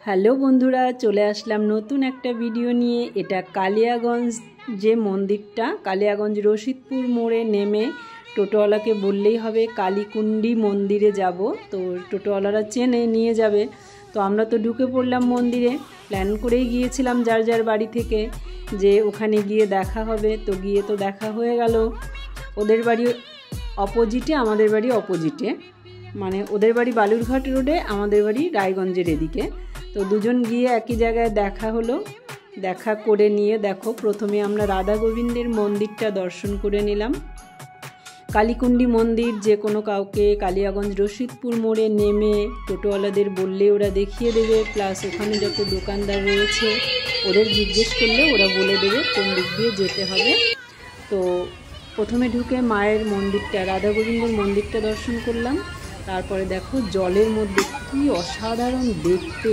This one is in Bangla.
হ্যালো বন্ধুরা, চলে আসলাম নতুন একটা ভিডিও নিয়ে। এটা কালিয়াগঞ্জ যে মন্দিরটা, কালিয়াগঞ্জ রশিদপুর মোড়ে নেমে টোটোওয়ালাকে বললেই হবে কালীকুণ্ডি মন্দিরে যাব। তো টোটোওয়ালারা চেনে, নিয়ে যাবে। তো আমরা তো ঢুকে পড়লাম মন্দিরে, প্ল্যান করেই গিয়েছিলাম যার যার বাড়ি থেকে যে ওখানে গিয়ে দেখা হবে। তো গিয়ে তো দেখা হয়ে গেল। ওদের বাড়ি অপোজিটে, আমাদের বাড়ি অপোজিটে, মানে ওদের বাড়ি বালুরঘাট রোডে, আমাদের বাড়ি রায়গঞ্জের এদিকে। তো দুজন গিয়ে একই জায়গায় দেখা হলো। দেখা করে নিয়ে দেখো, প্রথমে আমরা রাধা গোবিন্দের মন্দিরটা দর্শন করে নিলাম। কালীকুণ্ডি মন্দির যে কোনো কাউকে কালিয়াগঞ্জ রশিদপুর মোড়ে নেমে টোটোওয়ালাদের বললে ওরা দেখিয়ে দেবে, প্লাস ওখানে যত দোকানদার রয়েছে ওদের জিজ্ঞেস করলে ওরা বলে দেবে কোন দিক দিয়ে যেতে হবে। তো প্রথমে ঢুকে মায়ের মন্দিরটা, রাধা গোবিন্দের মন্দিরটা দর্শন করলাম। তারপরে দেখো জলের মধ্যে কি অসাধারণ দেখতে।